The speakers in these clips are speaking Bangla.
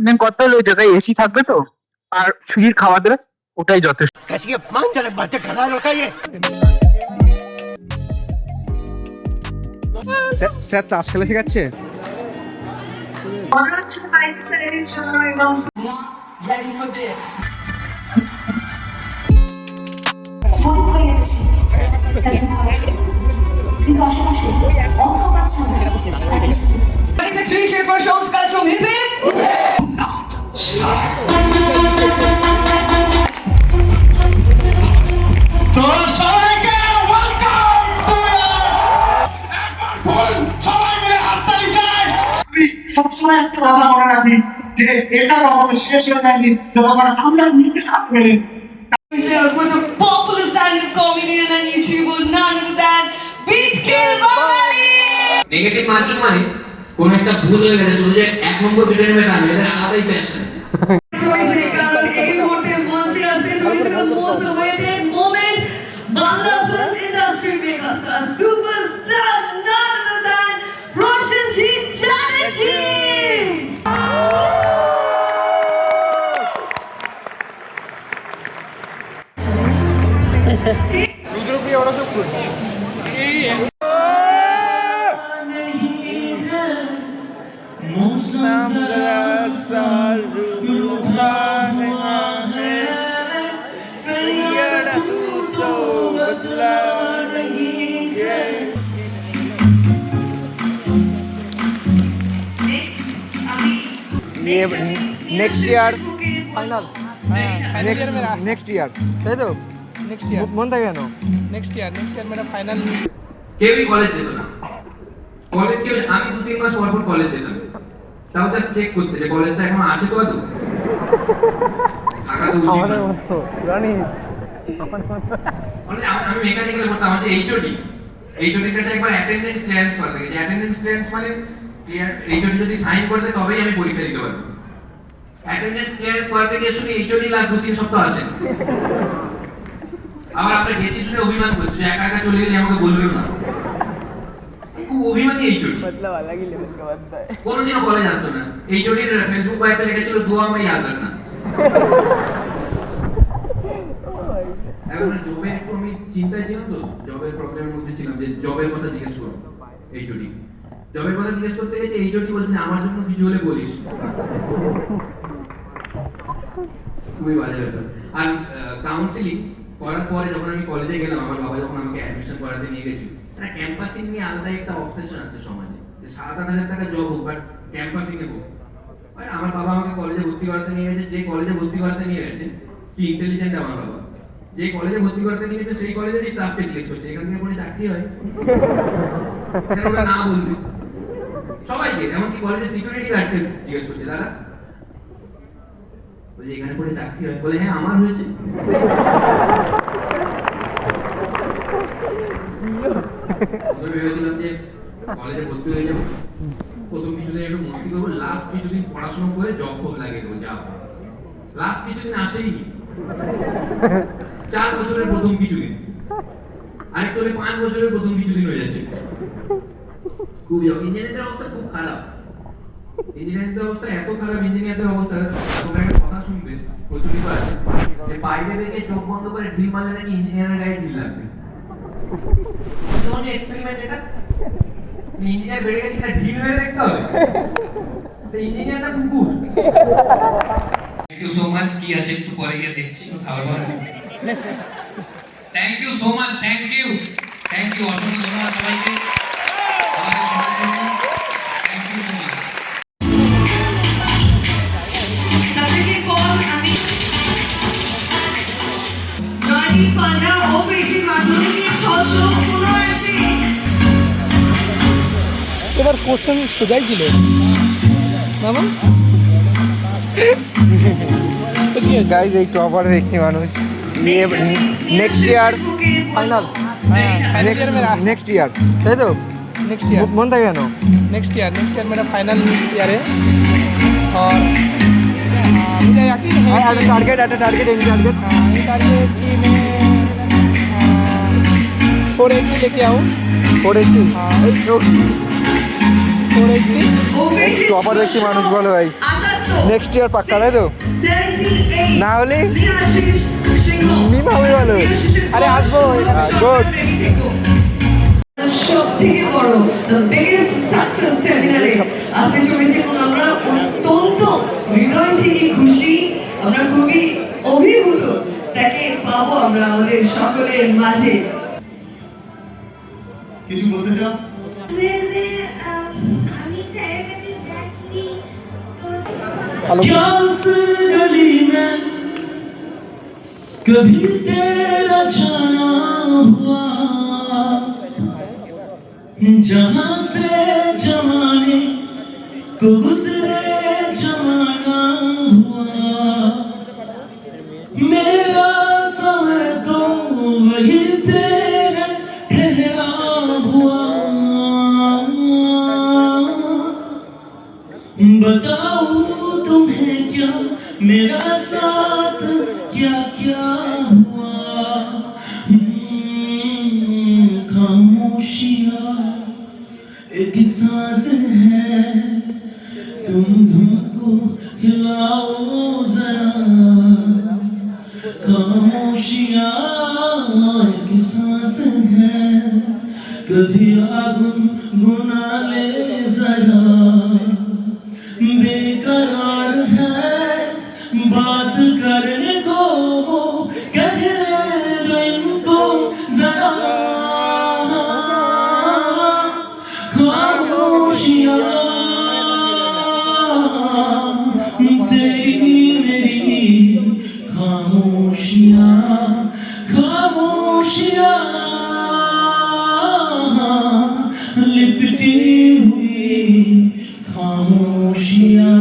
মেন কথা হলো ওই জায়গায় এসি থাকবে তো, আর ফ্রির খাওয়া দেবে, ওটাই যথেষ্ট। স্যার তাস খেলা ঠিক আছে? কিন্তু আশেপাশে অন্ধকার ছাড়া Three Shaper Shows guys from Hip Hip. সবসময় একটা কথা মনে রাখি যে এটা কখনো শেষ হয়ে যায়নি যতক্ষণ আমরা নিচে থাকবে। With a popular stand-up comedian and YouTuber, none other than Beat Kill Bangali. Negative marking মানে কোন একটা ভুল হয়ে গেলে শুধু যে এক নম্বর কেটে নেবে তা নয়, এটা আলাদাই প্যাশন। এই মুহূর্তে মঞ্চে আসছে the most awaited moment, Bangla film industry megastar, superstar, none other than Roshanjit Chatterjee. Next year final, next year, তাই তো? নেক্সট ইয়ার মন থাকে কেন? নেক্সট ইয়ার মেরা ফাইনাল। কেউই কলেজ যেত না, কলেজ কেউ, আমি 2-3 মাস পর পর কলেজ যেতাম, তাও জাস্ট চেক করতে যে কলেজটা এখন আছে তো আদৌ, থাকা তো উচিত না। মানে আমি মেকানিক্যালে পড়তাম, আমার যে এইচওডির কাছে একবার অ্যাটেন্ডেন্স ক্লিয়ারেন্স করা থাকে, যে অ্যাটেন্ডেন্স ক্লিয়ারেন্স মানে এইচওডি যদি সাইন করে দেয় তবেই আমি পরীক্ষা দিতে পারবো। অ্যাটেন্ডেন্স ক্লিয়ারেন্স করাতে গিয়ে শুনি এইচওডি লাস্ট 2-3 সপ্তাহ আসেন। আবার আমরা গেছি শুনে অভিমান করছি যে একা একা চলে গেলে আমাকে বলবেও না, খুব অভিমানী এইচওডি, কোনোদিনও কলেজ আসতো না। এইচওডির ফেসবুক বায়োতে লিখেছিল দুয়া আমি ইয়াদ রাখনা। এখন জবের একটু আমি চিন্তায় ছিলাম, তো জবের প্রবলেমের মধ্যে ছিলাম যে জবের কথা জিজ্ঞেস করবো এইচওডি, জবের কথা জিজ্ঞেস করতে গেছে এইচওডি বলছে আমার জন্য কিছু হলে বলিস। খুবই বাজে ব্যাপার। আর কাউন্সিলিং করার পরে যখন আমি কলেজে গেলাম, আমার বাবা যখন আমাকে অ্যাডমিশন করাতে নিয়ে গেছিল, একটা ক্যাম্পাসিং নিয়ে আলাদা একটা অবসেশন আছে সমাজে, যে 7-8 হাজার টাকা জব হোক বাট ক্যাম্পাসিং এ হোক। আমার বাবা আমাকে কলেজে ভর্তি করাতে নিয়ে গেছে, যে কলেজে ভর্তি করাতে নিয়ে গেছে, কি ইন্টেলিজেন্ট আমার বাবা, যে কলেজে ভর্তি করতে নিয়ে গেছে সেই কলেজেরই স্টাফকে জিজ্ঞেস করছে এখান থেকে পড়ে চাকরি হয়, না বলবে সবাইকে, এমনকি কলেজের সিকিউরিটি গার্ডকে জিজ্ঞেস করছে দাদা বলে এখানে পড়ে চাকরি হয়, বলে হ্যাঁ আমার হয়েছে। ভেবেছিলাম যে কলেজে ভর্তি হয়ে যাবো, প্রথম কিছুদিন একটু মস্তি করবো, লাস্ট কিছুদিন পড়াশোনা করে জব ফব লাগিয়ে দেবো, যা লাস্ট কিছুদিন আসেই 4 বছরের প্রথম কিছুদিন, আরেকটু হলে 5 বছরের প্রথম কিছুদিন হয়ে যাচ্ছে। খুবই ইঞ্জিনিয়ারিংয়ের অবস্থা খুব খারাপ, ইঞ্জিনিয়ারিংয়ের অবস্থা এত খারাপ, ইঞ্জিনিয়ারদের অবস্থা তোমরা একটা কথা শুনবে প্রচলিত আছে যে বাইরে বেরিয়ে চোখ বন্ধ করে ঢিল মারলে নাকি ইঞ্জিনিয়ারের গায়ে ঢিল লাগবে। তোমার এক্সপেরিমেন্ট এটা, ইঞ্জিনিয়ার বেড়ে গেছে না ঢিল মেরে দেখতে হবে, তো ইঞ্জিনিয়ারটা কুকুর। থ্যাংক ইউ সো মাচ, কি আছে একটু পরে গিয়ে দেখছি খাবার পরে। Thank you so much, thank you অসংখ্য ধন্যবাদ সবাইকে। Thank you so much. Saturday call আমি জয়দীপ পান্ডা ও পেয়েছি মাধ্যমিকের 679। এবার কোশ্চেন সোজাই ছিল মামা। গাইজ এই টপারের একটি মানুষ, next year final, next year, তাই তো? नेक्स्ट ईयर मन था क्या नो नेक्स्ट ईयर मेरा फाइनल ईयर है और मुझे यकीन है target at target any target कि मैं 480 लेके आऊँ 480 480 टॉपर व्यक्ति मानुष बोलो भाई নেক্সট ইয়ার পাক্কা, তাই তো? 78 না হলে দেবাশিস সিংহ মিমা হবে বলো। আরে আসবো, গুড। সবথেকে বড় বিগেস্ট সাকসেস সেমিনারে আসতে চলেছে এবং আমরা অত্যন্ত হৃদয় থেকে খুশি, আমরা খুবই অভিভূত তাকে পাবো আমরা আমাদের সকলের মাঝে। কিছু বলতে চাও? আমি স্যারের কাছে যাচ্ছি তো क्या उस गली में कभी तेरा जाना हुआ, जहां से जमाने को गुजरे जमाना हुआ, मेरा समय तो वही पे है ठहरा हुआ। बताऊं तुम्हें क्या मेरा साथ क्या क्या हुआ, खामोशियां एक सांस है, तुमको हिलाओ जरा, खामोशियां एक सांस है, कभी आगुन गुना ले जरा, बेकरार है बात करने को, कहने दो इनको जरा, खामोशियां तेरी मेरी खामोशियां, खामोशियां लिपटी हुई खामोशियां।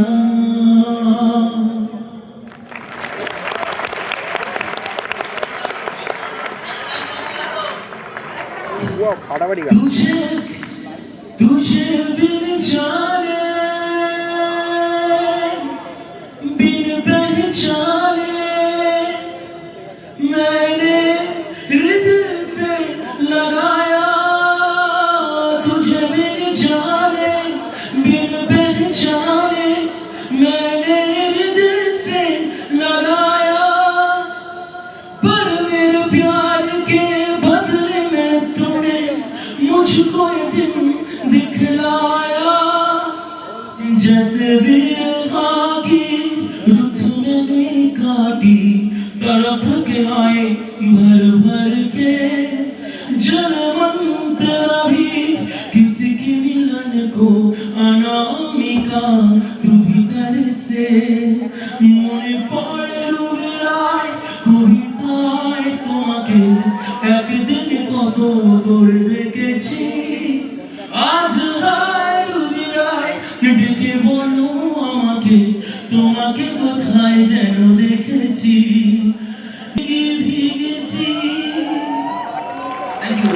ফাটাফাটি গান। तुझे तुझे बिन जाने बिन पहचाने मैंने हृदय से लगाया, तुझे बिन जाने बिन पहचाने मैंने हृदय से लगाया, पर मेरे प्यार के बदले में तूने मुझको ये दिन दिखलाया, जैसे बिरहा की रुत मैंने काटी, तड़प के आए भर भर के जन्मन तेरा भी किसी की मिलन को अनामिका, तू भीतर से মনে পড়ে রুবিরায় কবিতায় তোমাকে একদিন কত করে দেখেছি, আজ হায় রুবিরায় ডেকে বলো আমাকে তোমাকে কোথায় যেন দেখেছি, ভিগেছি। Thank you.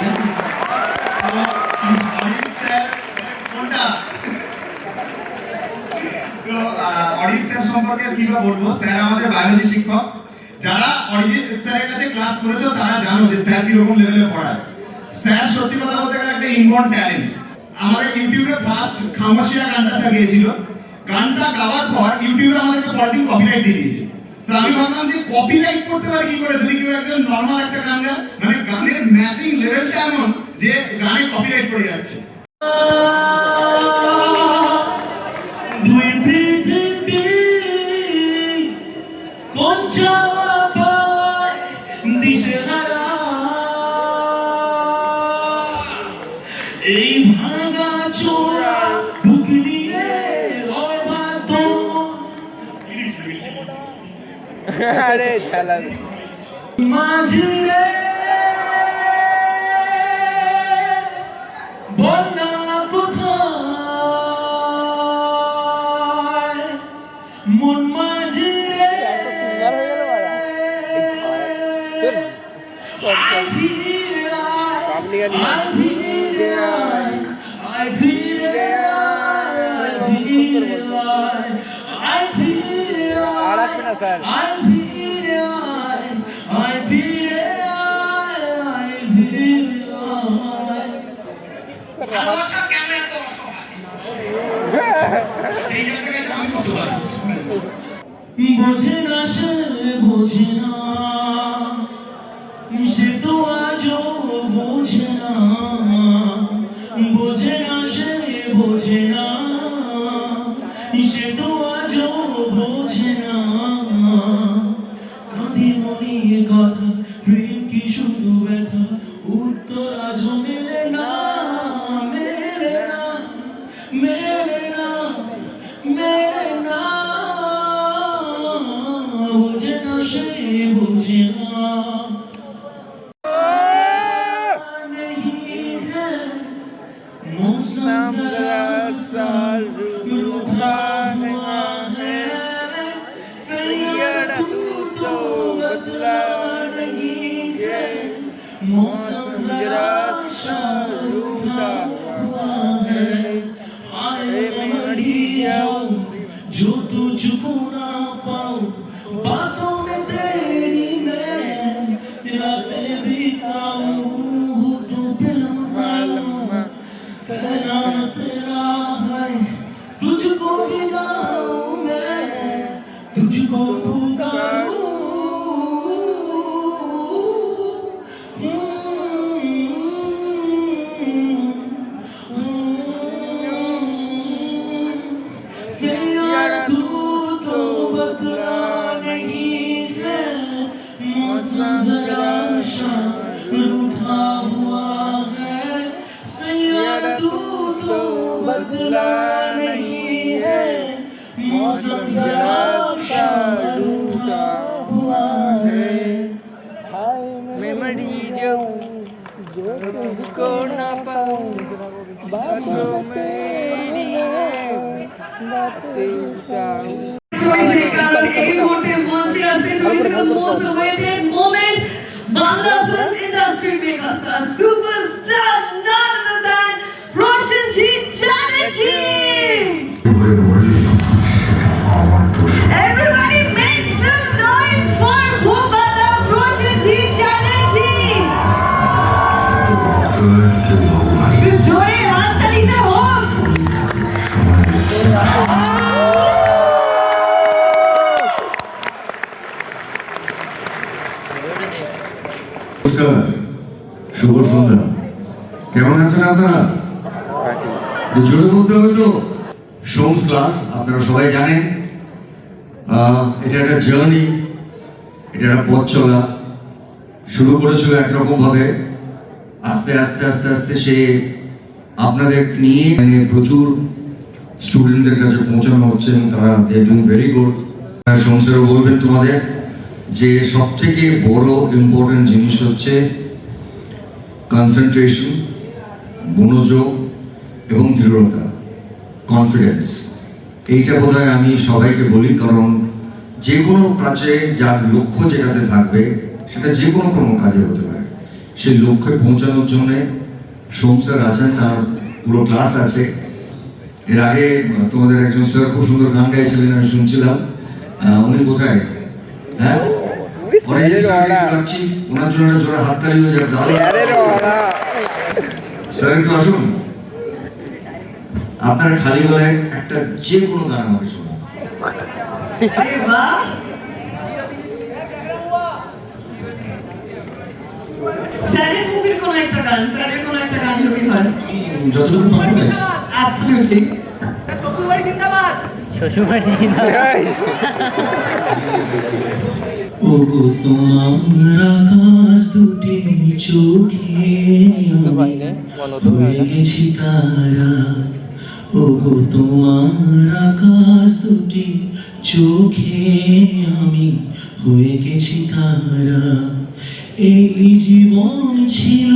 তো অরিজিৎ স্যার সম্পর্কে কি বা বলবো, স্যার আমাদের বায়োলজি শিক্ষক। যারা অরিজিৎ স্যারের কাছে ক্লাস করেছো তারা জানো যে স্যার কিরকম লেভেলে পড়ায়। স্যার সত্যি কথা বলতে গেলে একটা ইনবর্ন ট্যালেন্ট। আমাদের ইউটিউবে ফার্স্ট খামোশিয়া গানটা স্যার গেয়েছিল, গানটা গাওয়ার পর ইউটিউবে আমাদেরকে পরদিন কপিরাইট দিয়ে দিয়েছে। তো আমি ভাবলাম যে কপিরাইট করতে পারে কি করে, যদি কেউ একজন নর্মাল একটা গান গায়, মানে গানের ম্যাচিং লেভেলটা এমন যে গানে কপিরাইট পড়ে যাচ্ছে। দুই পৃথিবী কোন চাপায় দিশেহারা, এই ভাঙা চোরা বুক নিয়ে অবাধ্য, আরে খেলা মাঝিরে বন্যা কোথায়, মন মাঝিরে আয় ফিরে আয়, আয় ফিরে আয়, আয় ফিরে আয়, আয় ফিরে আয়, আয় ফিরে আর আসবে না স্যার। আয় ফিরে আয়, আয় ফিরে আয়, আয় ফিরে আয়। ভালোবাসা কেন এত অসহায়? সেই জায়গায় আমি বুঝতে পারি। বোঝে না সে বোঝে না, সে তো আজও বোঝে না, বোঝে না সে বোঝে না, সে তো আজও বোঝে না। কাঁদি মনির কথা, প্রেম কি শুধু ব্যথা, উত্তর আজও মেলে না, মেলে না, মেলে না, মেলে না। বোঝে না সে বোঝে না, नहीं है मौसम जरा सा रूठा हुआ है, सैयद तू तो बदला नहीं है, मौसम जरा सा रूठा हुआ है। हाय मैं मरी जाऊं जो तुझको ना पाऊं, बातों में तेरी मैं रातें बिताऊं, होठों पे लम्हा है नाम तेरा है, तुझको भी गाऊं मैं, तुझको पुकारूं। सैयद तू तो बदला नहीं है, मौसम जरा सा रूठा हुआ है, सैयद तू तो बदला नहीं है, मौसम जरा सा रूठा हुआ है। हाय मैं मरी जाऊं जो तुझको ना पाऊं, बातों में কারণ এই মুহূর্তে মঞ্চে আসতে চলেছে most waited moment Bangla film ইন্ডাস্ট্রির megastar superstar none other than Prosenjit Chatterjee. Everybody make some noise for Bhubala Prosenjit Chatterjee. একটু জোরে হাততালিটা হোক। নমস্কার, শুভ সন্ধ্যা। কেমন আছেন আপনারা? জোরে বলতে হয়তো সোমস ক্লাস আপনারা সবাই জানেন। এটা একটা জার্নি, এটা একটা পথ চলা। শুরু করেছিল একরকম ভাবে, আস্তে আস্তে আস্তে আস্তে সে আপনাদের নিয়ে মানে প্রচুর স্টুডেন্টদের কাছে পৌঁছানো হচ্ছে এবং তারা দে ডুইং ভেরি গুড। সোমসেরও বলবেন তোমাদের যে সব থেকে বড় ইম্পর্টেন্ট জিনিস হচ্ছে কনসেন্ট্রেশন, মনোযোগ এবং দৃঢ়তা, কনফিডেন্স। এইটা বোধহয় আমি সবাইকে বলি, কারণ যে কোনো কাজে যার লক্ষ্য যেটাতে থাকবে সেটা যে কোনো কাজে হতে পারে। সেই লক্ষ্যে পৌঁছানোর জন্যে সোম স্যার আছেন, তার পুরো ক্লাস আছে। এর আগে তোমাদের একজন স্যার খুব সুন্দর গান গাইছিলেন, আমি শুনছিলাম। উনি কোথায়? হ্যাঁ, ওনার জন্য জোরে হাততালি হয়ে যাবে। স্যার একটু আসুন, আপনার খালি হলে একটা যে কোনো গান আমাকে শোনান। আরে বাহ, স্যারের মুভির কোন একটা গান, স্যারের কোন একটা গান যদি হয় যতটুকু পারবেন। অ্যাবসলিউটলি। শ্বশুরবাড়ি জিন্দাবাদ। ওগো তোমার আকাশ দুটি চোখে হয়ে গেছি তারা, ওগো তোমার আকাশ দুটি চোখে আমি হয়ে গেছি তারা। এই জীবন ছিল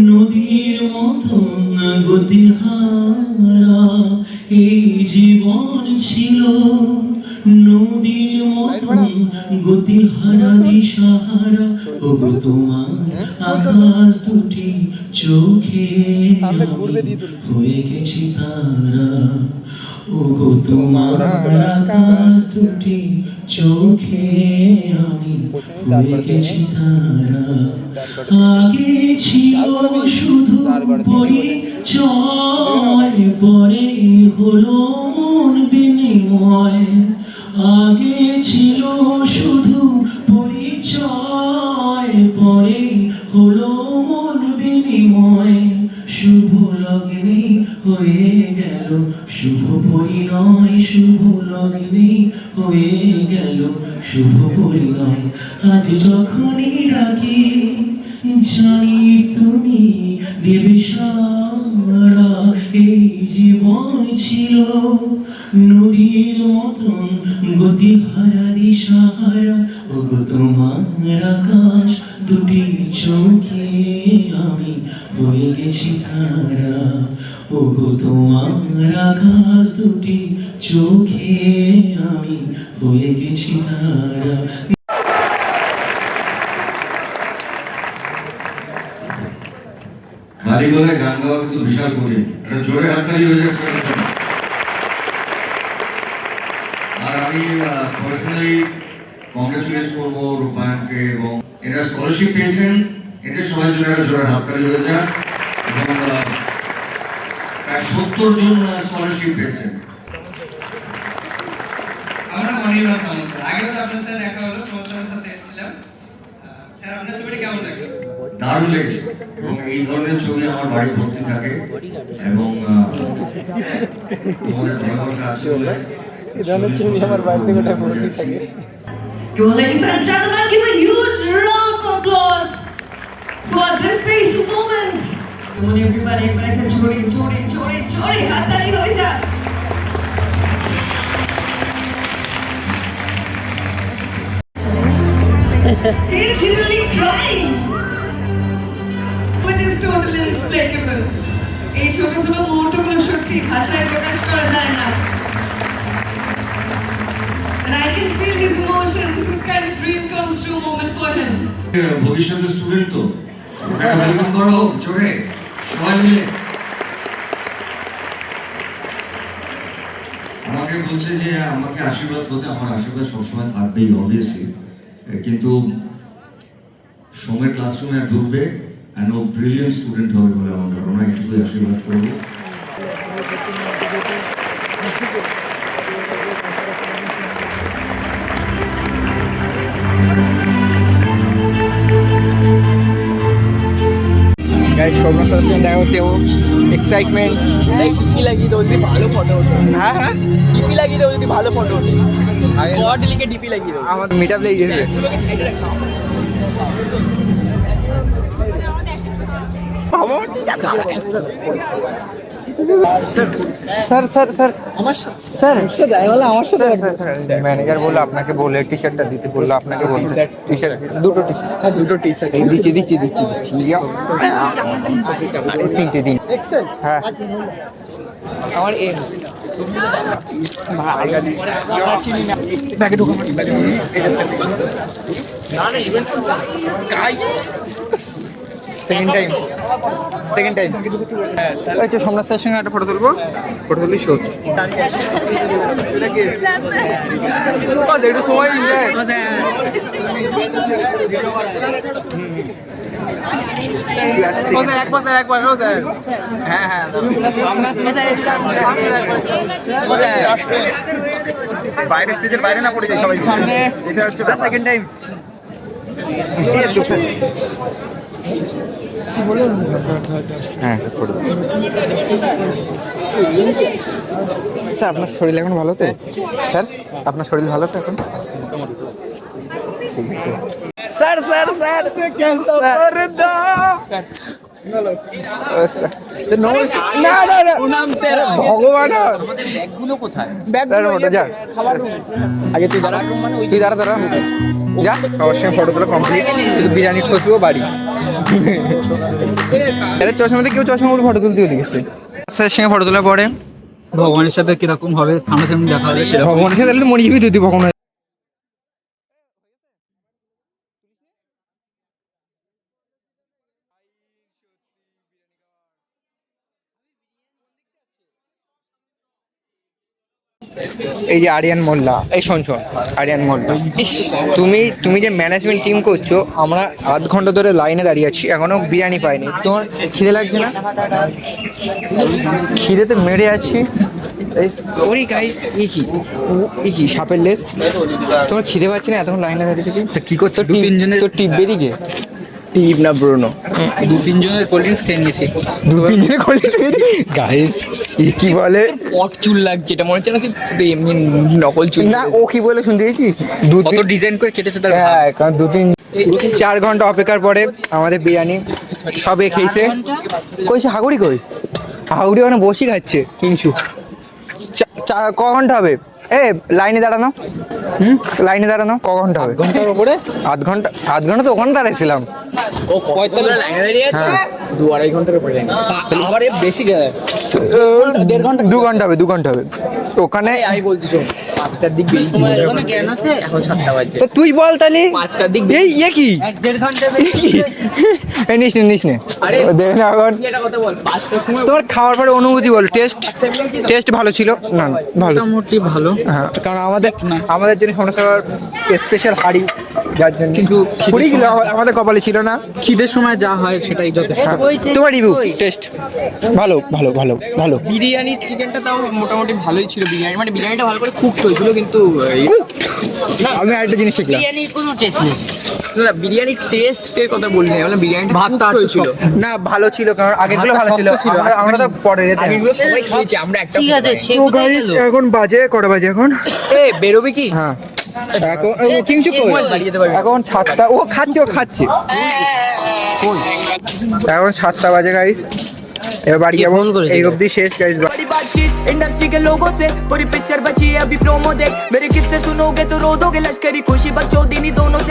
নদীর মতন গতিহারা, এই জীবন ছিল নদীর মতন গতিহারা দিশাহারা। ওগো তোমার আকাশ দুটি চোখে আমি হয়ে গেছি তারা, ওগো তোমার আকাশ দুটি চোখে আমি হয়ে গেছি তারা। আগে ছিল শুধু পরিচয়, পরে হলো মন বিনে বিনিময় আগে ছিল শুধু পরিচয় পরে হলো মন বিনিময় শুভ লগ্নে হয়ে গেল শুভ পরিণয় শুভ লগ্নে হয়ে গেল শুভ পরিণয় আজ যখনই ডাকি জানি তুমি দেবে সারা এই জীবন ছিল নদীর মতন গতি হারা দিশাহারা ওগো তোমার আকাশ দুটি চোখে আমি হয়ে গেছি তারা ওগো তোমার আকাশ দুটি চোখে আমি হয়ে গেছি তারা। খালি গলায় গান গাওয়া কিন্তু বিশাল কঠিন, এটা জোরে হাততালি হয়ে যাচ্ছে। আর আমি পার্সোনালি কংগ্রেচুলেট করবো রূপায়ণকে, এবং এরা স্কলারশিপ পেয়েছেন, এতে সবাই জন্য একটা জোরে হাততালি হয়ে যায়। এবং প্রায় 70 জন স্কলারশিপ পেয়েছেন। আমরা মনিরা সামন্ত, আগে তো আপনার সাথে দেখা হলো, প্রমোশনের সাথে এসেছিলাম। স্যার আপনার ছবিটা কেমন লাগলো? দারুণ লেগেছে, এবং এই ধরনের ছবি আমার বাড়ি ভর্তি থাকে, এবং তোমাদের ভালোবাসা আছে বলে এই ধরনের ছবি আমার বাড়িতে গোটা ভর্তি থাকে। Come on, ladies and gentlemen, give a huge round of applause for this special moment. Come on, everybody, এবার একটা জোরে জোরে জোরে জোরে হাততালি হয়ে যাক। He's literally crying. It is totally inexplicable. এই ছোট ছোট মুহূর্তগুলো সত্যি ভাষায় প্রকাশ করা যায় না। And I can feel his emotion. This is kind of dream comes true moment for him. ভবিষ্যতের স্টুডেন্ট তো, একটা ওয়েলকাম করো জোরে সবাই মিলে। আমাকে বলছে যে আমাকে আশীর্বাদ করতে, আমার আশীর্বাদ সবসময় থাকবেই অবভিয়াসলি, কিন্তু সোমের ক্লাসরুমে ঢুকবে অ্যান্ড ও ব্রিলিয়েন্ট স্টুডেন্ট হবে বলে আমার ধারণা, এটুকুই আশীর্বাদ করবো। গাইস সৌম্যর সাথে দেখা হতে এক্সাইটমেন্ট। ডিপি লাগিয়ে দাও যদি ভালো ফটো ওঠে। হ্যাঁ হ্যাঁ, ডিপি লাগিয়ে দাও যদি ভালো ফটো ওঠে। আগে গড লিখে ডিপি লাগিয়ে দাও। আমার মিট আপ লেগে গেছে। স্যার স্যার স্যার আমার স্যার আমার সাথে ম্যানেজার বললো আপনাকে বলে টি শার্টটা দিতে, বললো আপনাকে বললো টি শার্ট, দুটো টি শার্ট, হ্যাঁ দুটো টি শার্ট দিচ্ছি দিচ্ছি দিচ্ছি দিচ্ছি। আরে তিনটে দিন এক্সেল, হ্যাঁ আমার এম ব্যাগে ঢুকো সেকেন্ড টাইম আচ্ছা সোমনাথ স্যারের সঙ্গে একটা ফটো তুলবো, ফটো তুলি শোট একটু সময় হ্যাঁ হ্যাঁ বাইরে স্টেজের বাইরে না পড়ে যায় সবাই, এটা হচ্ছে সেকেন্ড টাইম। হ্যাঁ স্যার আপনার শরীর এখন ভালো তো? স্যার আপনার শরীর ভালো তো এখন? স্যার স্যার স্যার না না না ভগবান ব্যাগগুলো কোথায়? ব্যাগগুলো যা খাবার রুম আগে তুই দাঁড়া, তুই দাঁড়া দাঁড়া যা, সবার সঙ্গে ফটো তোলা কমপ্লিট, শুধু বিরিয়ানি খসবো বাড়ি। আরে চশমাতে কেউ চশমাগুলো ফটো তুলতে গেছে। স্যারের সঙ্গে ফটো তোলার পরে ভগবানের সাথে কিরকম হবে সামনাসামনি দেখা হবে সেরকম। ভগবানের সাথে তাহলে মরে যাবি তুই ভগবান। এই যে আরিয়ান মোল্লা, এই শোন শোন আরিয়ান মোল্লা, তুমি যে ম্যানেজমেন্ট টিম করছো, আমরা আধ ঘন্টা ধরে লাইনে দাঁড়িয়ে আছি, এখনো বিরিয়ানি পাইনি। তোমার খিদে লাগছে না? খিদেতে মেরে আছি, ওরে গাইস এ কি সাপের লেস তোমার খিদে পাচ্ছি না এতক্ষণ লাইনে দাঁড়িয়ে থেকে তা কি করছো? দু তিনজনের তোর টিপ বেরিয়ে টিপ না ব্রুনো। দু তিনজনের কোল্ড ড্রিঙ্কস খেয়ে নিয়েছি। দু তিনজনে করলে গাইস কি বলে পট চুল লাগছে, এটা মনে হচ্ছে না যে এমনি নকল চুল। না ও কি বলে শুনতে পেয়েছিস কত ডিজাইন করে কেটেছে তার ভাব। হ্যাঁ কারণ 4 ঘন্টা অপেক্ষার পরে আমাদের বিরিয়ানি সবে খেয়েছে। কইছে হাগুড়ি কই? হাগুড়ি ওখানে বসি খাচ্ছে কিংসু। ক ঘন্টা হবে? লাইনে দাঁড়ানো লাইনে দাঁড়ানো ক ঘন্টা হবে? ঘন্টার উপরে আধ ঘন্টা তো ওখানে দাঁড়াইছিলাম। ও 45 লাইনে দাঁড়িয়ে আছে, হ্যাঁ। 2-2.5 ঘন্টার উপরে লাইন। আবার এ বেশি গেছে। 2 ঘন্টা হবে 2 ঘন্টা হবে ওখানে। আমি বলছি শোন, 5টার দিক বেরিয়েছি, ওখানে জ্ঞান আছে, এখন 7টা বাজে। তো তুই বল তাহলে 5টার দিক এ কি 1-1.5 ঘন্টা নিস নে আরে দেখ না এখন তুই একটা কথা বল, 5টার সময় তোর খাওয়ার পরে অনুভূতি বল। টেস্ট ভালো ছিল না? ভালো, মোটামুটি ভালো। হ্যাঁ কারণ আমাদের জন্য সমস্যা স্পেশাল হাড়ি, যার জন্য কিন্তু পুরি ছিল আমাদের কপালে ছিল না। খিদের সময় যা হয় সেটাই যথেষ্ট। তোমার রিভিউ টেস্ট ভালো ভালো ভালো ভালো। বিরিয়ানির চিকেনটা তাও মোটামুটি ভালোই ছিল। বিরিয়ানি মানে বিরিয়ানিটা ভালো করে কুক হয়েছিল, কিন্তু আমি আরেকটা জিনিস শিখলাম, বিরিয়ানির কোনো টেস্ট নেই। না বিরিয়ানির টেস্টের কথা বলি না, মানে বিরিয়ানিটা ভাতটা হয়েছিল না ভালো ছিল কারণ আগেরগুলো ভালো ছিল। আমরা তো পরে আগেগুলো সবাই খেয়েছি, আমরা একটা ঠিক আছে। তো গাইস এখন বাজে কটা বাজে এখন? বেরোবে কি? হ্যাঁ এখন কিংচু বাড়ি যেতে পারবি। এখন 7টা ও খাচ্ছে এখন 7টা বাজে গাইস। এবার বাড়ি যাবো, এই অবধি শেষ গাইস। बड़ी बातचीत इंडस्ट्री के लोगों से, पूरी पिक्चर बची है अभी प्रोमो देख, मेरे किस्से सुनोगे तो रो दोगे। लश्करी खुशी बकचोदी दोनों से